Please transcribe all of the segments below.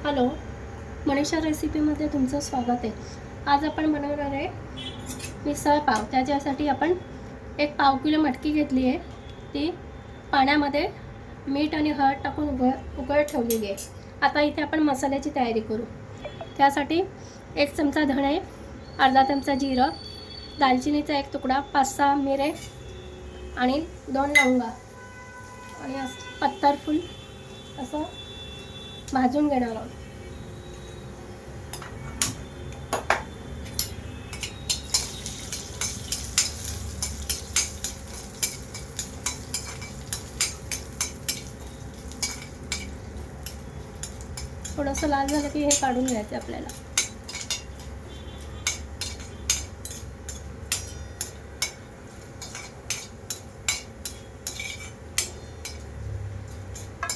Hello, Manisha रेसिपीमध्ये तुमचं स्वागत आहे। आज आपण बनवणार आहे मिसळ पाव। त्याच्यासाठी आपण एक पाव किलो मटकी घेतली आहे, ती पाण्यामध्ये मीठ आणि हळद टाकून उकळत ठेवलेली आहे। आता इथे आपण मसाल्याची तयारी करू। त्यासाठी 1 चमचा धणे, अर्धा चमचा जिरं, दालचिनीचा 1 तुकडा, 5-6 मिरे आणि 2 लवंगा आणि पत्तर फूल असं भाजून घेणार आहोत। थोडंसं लाल झालं की हे काढून घ्यायचं आपल्याला।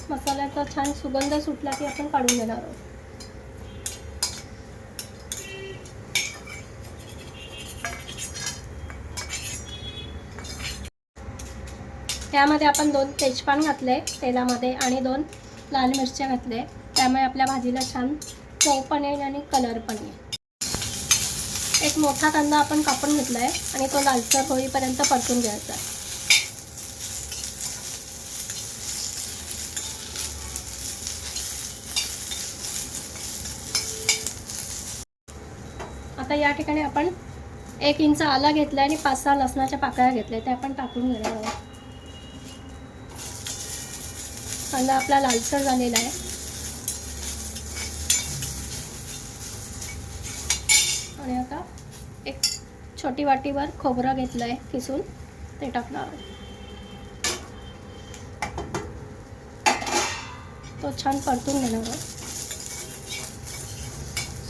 मसाल्याचा छान सुगंध सुटला की आपण काढून घेणार आहोत। त्यामध्ये आपण 2 तेजपान घातले तेलामध्ये आणि 2 लाल मिरच्या घातले। त्यामुळे आपल्या भाजीला छान चव पण येईल आणि कलर पण येईल। एक मोठा कांदा आपण कापून घेतला आहे आणि तो लालसर होईपर्यंत परतून घ्यायचा आहे। आता या ठिकाणी आपण 1 इंच आला घेतला आणि 5-6 लसणाच्या पाकळ्या घेतल्या, त्या आपण टाकून घेणार आहोत। कांदा आपला लालसर झालेला आहे आणि आता एक छोटी वाटीभर खोबरं घेतलं आहे किसून, ते टाकणार आहोत। तो छान परतून घेणार आहोत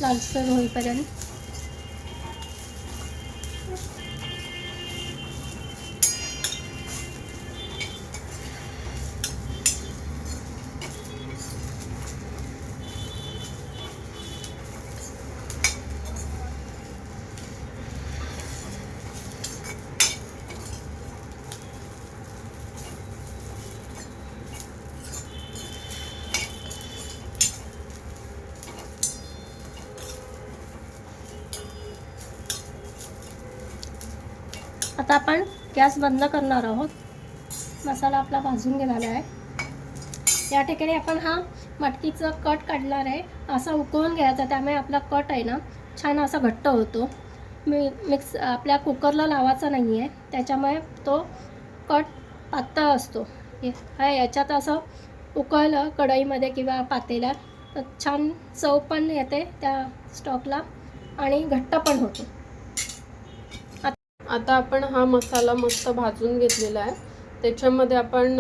लालसर होईपर्यंत। आता आपण गॅस बंद करणार आहोत। मसाला आपला भाजून गेलेला आहे। या ठिकाणी आपण हा मटकीचा कट काढणार आहे, असा उकळून घ्यायचा, त्यामुळे आपला कट आहे ना छान असा घट्ट होतो। मिक्स आपल्या कुकरला लावायचा नाही आहे, त्याच्यामुळे तो कट पातळ असतो। याच्यात असं उकळलं कढईमध्ये किंवा पातेल्यात तर छान चव पण येते त्या स्टॉकला आणि घट्ट पण होतो। आता आपण हा मसाला मस्त भाजून घेतलेला आहे। त्याच्यामध्ये आपण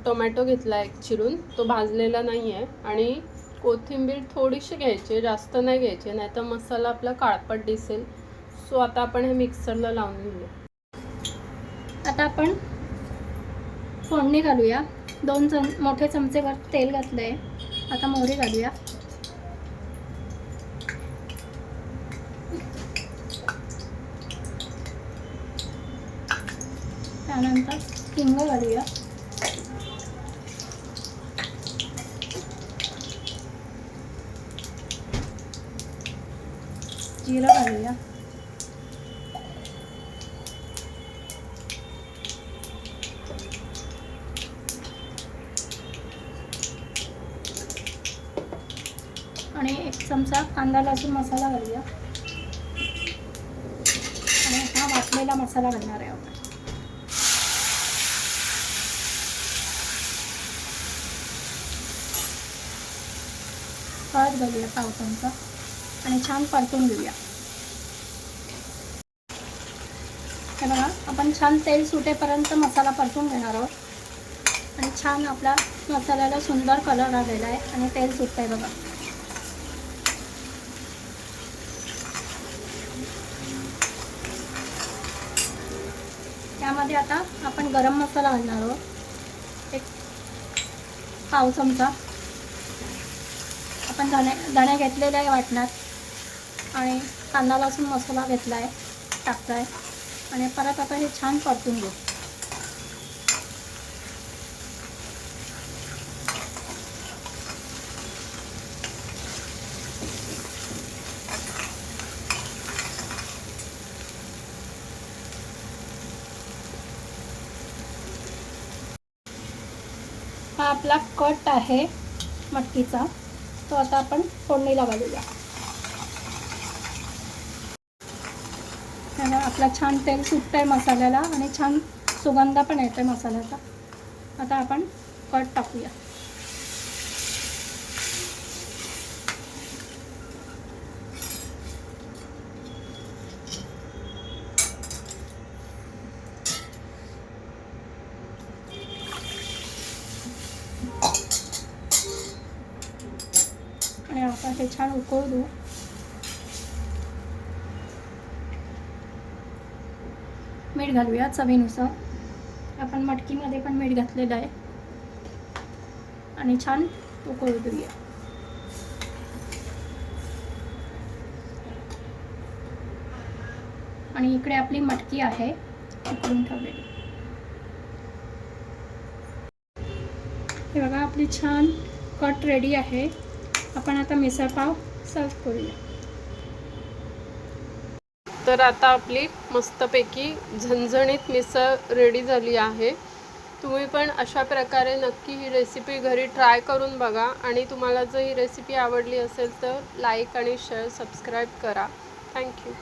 टोमॅटो घेतला आहे चिरून, तो भाजलेला नाही आहे, आणि कोथिंबीर थोडीशी घ्यायची, जास्त नाही घ्यायची, नाहीतर मसाला आपला काळपट दिसेल। सो आता आपण हे मिक्सरला लावून घेऊया। आता आपण फोडणी घालूया। 2 मोठे चमचेभर तेल घातलं आहे। आता मोहरी घालूया, त्यानंतर हिंग घालूया, जिरं घालूया, आणि 1 चमचा कांदा लसूण मसाला घालूया आणि हा वाटलेला मसाला घालणार आहे आपण। हळद घालूया 1/4 चमचा आणि छान परतून घेऊया। हे बघा, आपण छान तेल सुटेपर्यंत मसाला परतून घेणार आहोत आणि छान आपला मसाल्याला सुंदर कलर आलेला आहे आणि तेल सुटतंय बघा। त्यामध्ये आता आपण गरम मसाला घालणार आहोत, 1/4 चमचा। आपण धणे घेतलेले आहे वाटणात आणि कांदा लसूण मसाला घेतला आहे, टाकताय आणि परत आता हे छान परतून घेऊ। आपला कट आहे मटकीचा, तो आता आपण फोडणीला घालूया. त्याला आपला छान तेल सुटतं आहे मसाल्याला आणि छान सुगंध पण येतो आहे मसाल्याचा. आता आपण कट टाकूया. आणि आता हे छान उकळू देऊ. मीठ घालूया चवीनुसार. आपण मटकीमध्ये पण मीठ घातलेलं आहे आणि छान उकळू देऊया. आणि इकडे आपली मटकी आहे उकळून ठेवलेली. हे बघा आपली छान कट रेडी आहे. आपण आता मिसळपाव सर्व करूया. तर आता आपली मस्तपैकी झणझणीत मिसळ रेडी झाली आहे. तुम्ही पण अशा प्रकारे नक्की ही रेसिपी घरी ट्राय करून बघा. आणि तुम्हाला जर ही रेसिपी आवडली असेल तर लाईक आणि शेअर सबस्क्राईब करा. थँक्यू.